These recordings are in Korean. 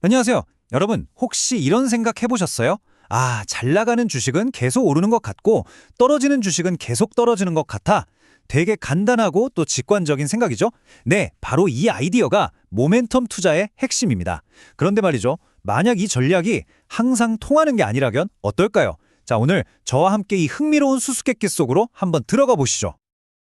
안녕하세요. 여러분, 혹시 이런 생각 해보셨어요? 아, 잘 나가는 주식은 계속 오르는 것 같고 떨어지는 주식은 계속 떨어지는 것 같아. 되게 간단하고 또 직관적인 생각이죠? 네, 바로 이 아이디어가 모멘텀 투자의 핵심입니다. 그런데 말이죠. 만약 이 전략이 항상 통하는 게 아니라면 어떨까요? 자, 오늘 저와 함께 이 흥미로운 수수께끼 속으로 한번 들어가 보시죠.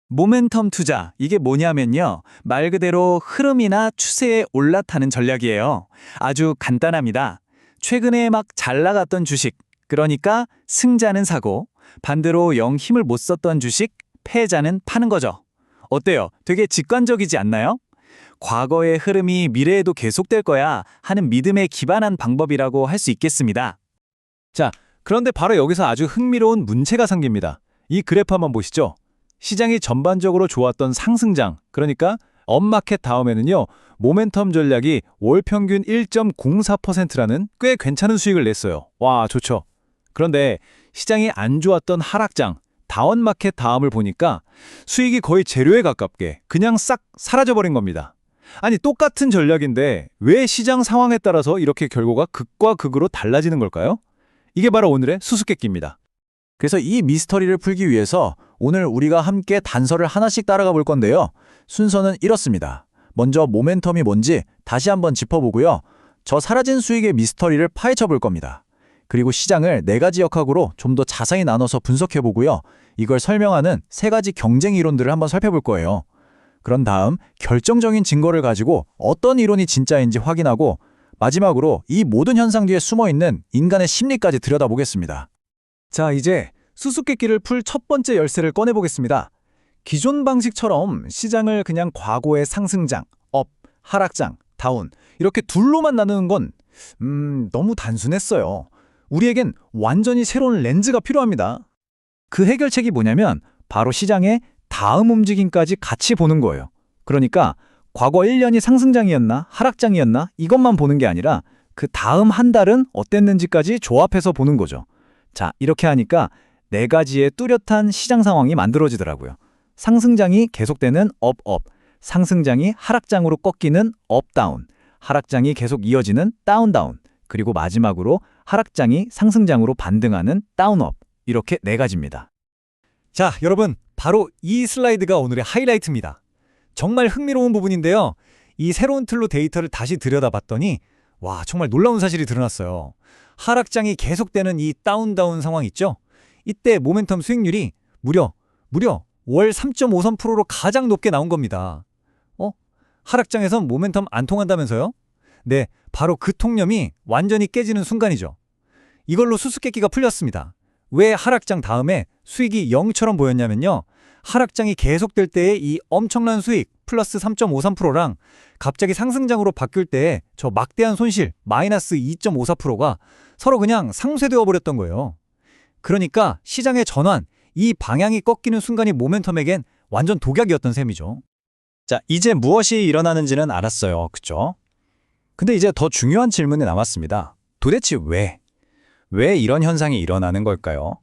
모멘텀 투자, 이게 뭐냐면요. 말 그대로 흐름이나 추세에 올라타는 전략이에요. 아주 간단합니다. 최근에 막 잘 나갔던 주식, 그러니까 승자는 사고, 반대로 영 힘을 못 썼던 주식, 패자는 파는 거죠. 어때요? 되게 직관적이지 않나요? 과거의 흐름이 미래에도 계속될 거야 하는 믿음에 기반한 방법이라고 할 수 있겠습니다. 자, 그런데 바로 여기서 아주 흥미로운 문제가 생깁니다. 이 그래프 한번 보시죠. 시장이 전반적으로 좋았던 상승장, 그러니까 업마켓 다음에는요, 모멘텀 전략이 월 평균 1.04%라는 꽤 괜찮은 수익을 냈어요. 와, 좋죠. 그런데 시장이 안 좋았던 하락장, 다운마켓 다음을 보니까 수익이 거의 제로에 가깝게 그냥 싹 사라져버린 겁니다. 아니, 똑같은 전략인데 왜 시장 상황에 따라서 이렇게 결과가 극과 극으로 달라지는 걸까요? 이게 바로 오늘의 수수께끼입니다. 그래서 이 미스터리를 풀기 위해서 오늘 우리가 함께 단서를 하나씩 따라가 볼 건데요. 순서는 이렇습니다. 먼저 모멘텀이 뭔지 다시 한번 짚어보고요. 저 사라진 수익의 미스터리를 파헤쳐 볼 겁니다. 그리고 시장을 네 가지 역학으로 좀 더 자세히 나눠서 분석해 보고요. 이걸 설명하는 세 가지 경쟁 이론들을 한번 살펴볼 거예요. 그런 다음 결정적인 증거를 가지고 어떤 이론이 진짜인지 확인하고 마지막으로 이 모든 현상 뒤에 숨어 있는 인간의 심리까지 들여다보겠습니다. 자, 이제 수수께끼를 풀 첫 번째 열쇠를 꺼내보겠습니다. 기존 방식처럼 시장을 그냥 과거의 상승장, 업, 하락장, 다운 이렇게 둘로만 나누는 건 너무 단순했어요. 우리에겐 완전히 새로운 렌즈가 필요합니다. 그 해결책이 뭐냐면 바로 시장의 다음 움직임까지 같이 보는 거예요. 그러니까 과거 1년이 상승장이었나 하락장이었나 이것만 보는 게 아니라 그 다음 한 달은 어땠는지까지 조합해서 보는 거죠. 자, 이렇게 하니까 네 가지의 뚜렷한 시장 상황이 만들어지더라고요. 상승장이 계속되는 업, 업, 상승장이 하락장으로 꺾이는 업, 다운, 하락장이 계속 이어지는 다운, 다운, 그리고 마지막으로 하락장이 상승장으로 반등하는 다운, 업, 이렇게 네 가지입니다. 자, 여러분, 바로 이 슬라이드가 오늘의 하이라이트입니다. 정말 흥미로운 부분인데요. 이 새로운 틀로 데이터를 다시 들여다봤더니 와, 정말 놀라운 사실이 드러났어요. 하락장이 계속되는 이 다운 상황 있죠? 이때 모멘텀 수익률이 무려 월 3.53%로 가장 높게 나온 겁니다. 하락장에선 모멘텀 안 통한다면서요? 네, 바로 그 통념이 완전히 깨지는 순간이죠. 이걸로 수수께끼가 풀렸습니다. 왜 하락장 다음에 수익이 0처럼 보였냐면요. 하락장이 계속될 때의 이 엄청난 수익 플러스 3.53%랑 갑자기 상승장으로 바뀔 때의 저 막대한 손실 마이너스 2.54%가 서로 그냥 상쇄되어 버렸던 거예요. 그러니까 시장의 전환, 이 방향이 꺾이는 순간이 모멘텀에겐 완전 독약이었던 셈이죠. 자, 이제 무엇이 일어나는지는 알았어요. 그죠? 근데 이제 더 중요한 질문이 남았습니다. 도대체 왜? 왜 이런 현상이 일어나는 걸까요?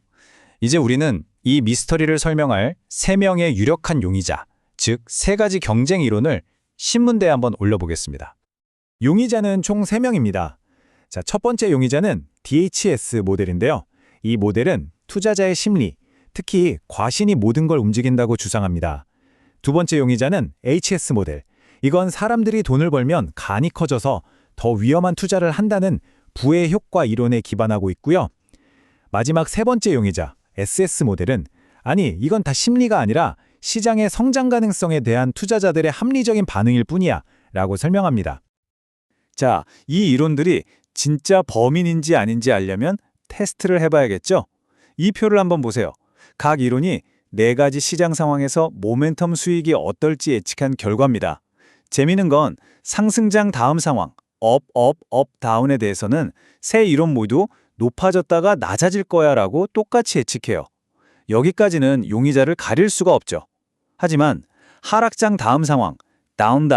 이제 우리는 이 미스터리를 설명할 세 명의 유력한 용의자, 즉 세 가지 경쟁 이론을 신문대에 한번 올려보겠습니다. 용의자는 총 3명입니다. 자, 첫 번째 용의자는 DHS 모델인데요. 이 모델은 투자자의 심리, 특히 과신이 모든 걸 움직인다고 주장합니다. 두 번째 용의자는 HS 모델. 이건 사람들이 돈을 벌면 간이 커져서 더 위험한 투자를 한다는 부의 효과 이론에 기반하고 있고요. 마지막 세 번째 용의자, SS 모델은 아니, 이건 다 심리가 아니라 시장의 성장 가능성에 대한 투자자들의 합리적인 반응일 뿐이야 라고 설명합니다. 자, 이 이론들이 진짜 범인인지 아닌지 알려면 테스트를 해봐야겠죠? 이 표를 한번 보세요. 각 이론이 네 가지 시장 상황에서 모멘텀 수익이 어떨지 예측한 결과입니다. 재미있는 건 상승장 다음 상황, 업, 다운에 대해서는 세 이론 모두 높아졌다가 낮아질 거야 라고 똑같이 예측해요. 여기까지는 용의자를 가릴 수가 없죠. 하지만 하락장 다음 상황, 다운,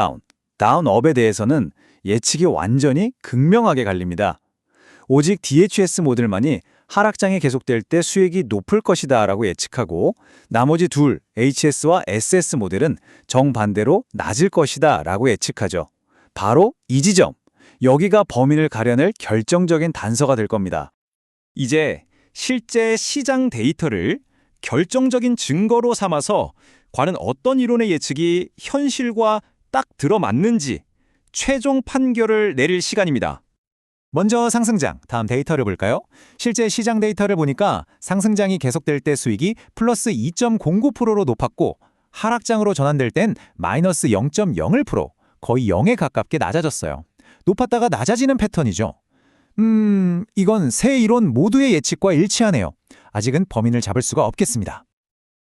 업에 대해서는 예측이 완전히 극명하게 갈립니다. 오직 DHS 모델만이 하락장이 계속될 때 수익이 높을 것이다 라고 예측하고 나머지 둘 HS와 SS 모델은 정반대로 낮을 것이다 라고 예측하죠. 바로 이 지점, 여기가 범인을 가려낼 결정적인 단서가 될 겁니다. 이제 실제 시장 데이터를 결정적인 증거로 삼아서 과연 어떤 이론의 예측이 현실과 딱 들어맞는지 최종 판결을 내릴 시간입니다. 먼저 상승장, 다음 데이터를 볼까요? 실제 시장 데이터를 보니까 상승장이 계속될 때 수익이 플러스 2.09%로 높았고 하락장으로 전환될 땐 마이너스 0.01%, 거의 0에 가깝게 낮아졌어요. 높았다가 낮아지는 패턴이죠. 이건 세 이론 모두의 예측과 일치하네요. 아직은 범인을 잡을 수가 없겠습니다.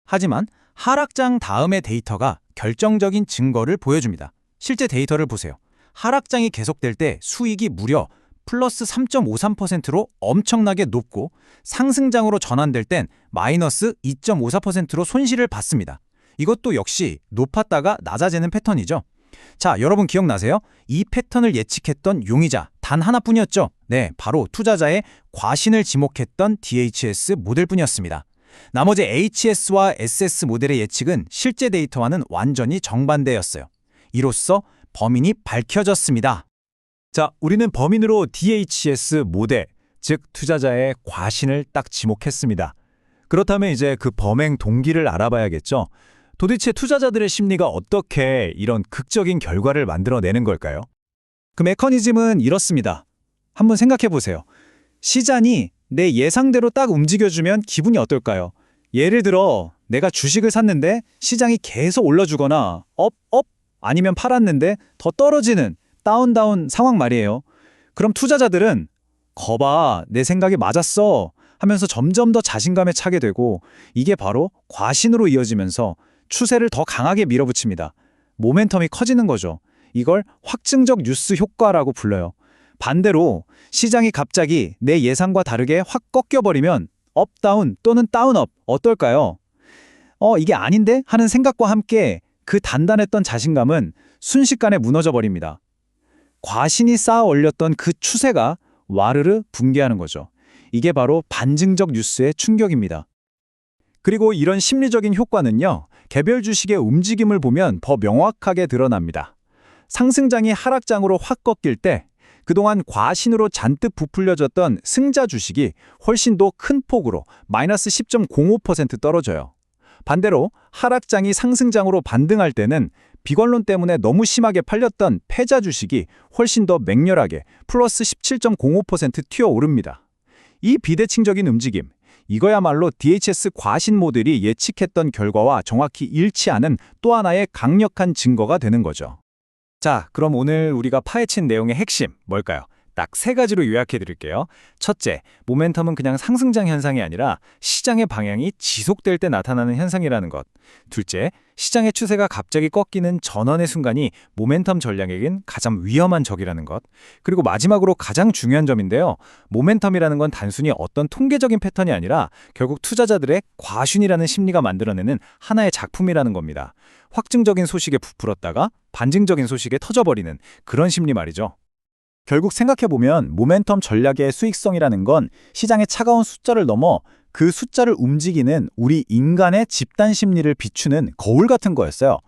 하지만 하락장 다음의 데이터가 결정적인 증거를 보여줍니다. 실제 데이터를 보세요. 하락장이 계속될 때 수익이 무려 플러스 3.53%로 엄청나게 높고 상승장으로 전환될 땐 마이너스 2.54%로 손실을 봤습니다. 이것도 역시 높았다가 낮아지는 패턴이죠. 자, 여러분 기억나세요? 이 패턴을 예측했던 용의자 단 하나뿐이었죠. 네, 바로 투자자의 과신을 지목했던 DHS 모델뿐이었습니다. 나머지 HS와 SS 모델의 예측은 실제 데이터와는 완전히 정반대였어요. 이로써 범인이 밝혀졌습니다. 자, 우리는 범인으로 DHS 모델, 즉 투자자의 과신을 딱 지목했습니다. 그렇다면 이제 그 범행 동기를 알아봐야겠죠. 도대체 투자자들의 심리가 어떻게 이런 극적인 결과를 만들어내는 걸까요? 그 메커니즘은 이렇습니다. 한번 생각해 보세요. 시장이 내 예상대로 딱 움직여주면 기분이 어떨까요? 예를 들어 내가 주식을 샀는데 시장이 계속 올라주거나 업 아니면 팔았는데 더 떨어지는 다운 상황 말이에요. 그럼 투자자들은 거봐, 내 생각이 맞았어 하면서 점점 더 자신감에 차게 되고 이게 바로 과신으로 이어지면서 추세를 더 강하게 밀어붙입니다. 모멘텀이 커지는 거죠. 이걸 확증적 뉴스 효과라고 불러요. 반대로 시장이 갑자기 내 예상과 다르게 확 꺾여버리면 업 다운 또는 다운 업 어떨까요? 이게 아닌데? 하는 생각과 함께 그 단단했던 자신감은 순식간에 무너져 버립니다. 과신이 쌓아 올렸던 그 추세가 와르르 붕괴하는 거죠. 이게 바로 반증적 뉴스의 충격입니다. 그리고 이런 심리적인 효과는요, 개별 주식의 움직임을 보면 더 명확하게 드러납니다. 상승장이 하락장으로 확 꺾일 때 그동안 과신으로 잔뜩 부풀려졌던 승자 주식이 훨씬 더 큰 폭으로 마이너스 10.05% 떨어져요. 반대로 하락장이 상승장으로 반등할 때는 비관론 때문에 너무 심하게 팔렸던 패자 주식이 훨씬 더 맹렬하게 플러스 17.05% 튀어오릅니다. 이 비대칭적인 움직임, 이거야말로 DHS 과신 모델이 예측했던 결과와 정확히 일치하는 또 하나의 강력한 증거가 되는 거죠. 자, 그럼 오늘 우리가 파헤친 내용의 핵심 뭘까요? 딱 세 가지로 요약해 드릴게요. 첫째, 모멘텀은 그냥 상승장 현상이 아니라 시장의 방향이 지속될 때 나타나는 현상이라는 것. 둘째, 시장의 추세가 갑자기 꺾이는 전환의 순간이 모멘텀 전략에겐 가장 위험한 적이라는 것. 그리고 마지막으로 가장 중요한 점인데요. 모멘텀이라는 건 단순히 어떤 통계적인 패턴이 아니라 결국 투자자들의 과신이라는 심리가 만들어내는 하나의 작품이라는 겁니다. 확증적인 소식에 부풀었다가 반증적인 소식에 터져버리는 그런 심리 말이죠. 결국 생각해보면 모멘텀 전략의 수익성이라는 건 시장의 차가운 숫자를 넘어 그 숫자를 움직이는 우리 인간의 집단 심리를 비추는 거울 같은 거였어요.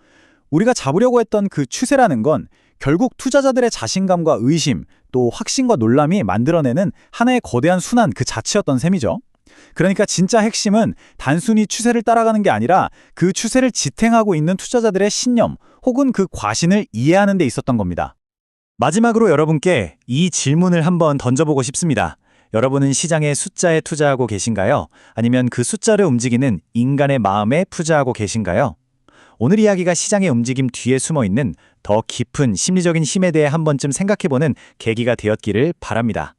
우리가 잡으려고 했던 그 추세라는 건 결국 투자자들의 자신감과 의심, 또 확신과 놀람이 만들어내는 하나의 거대한 순환 그 자체였던 셈이죠. 그러니까 진짜 핵심은 단순히 추세를 따라가는 게 아니라 그 추세를 지탱하고 있는 투자자들의 신념 혹은 그 과신을 이해하는 데 있었던 겁니다. 마지막으로 여러분께 이 질문을 한번 던져보고 싶습니다. 여러분은 시장의 숫자에 투자하고 계신가요? 아니면 그 숫자를 움직이는 인간의 마음에 투자하고 계신가요? 오늘 이야기가 시장의 움직임 뒤에 숨어있는 더 깊은 심리적인 힘에 대해 한 번쯤 생각해보는 계기가 되었기를 바랍니다.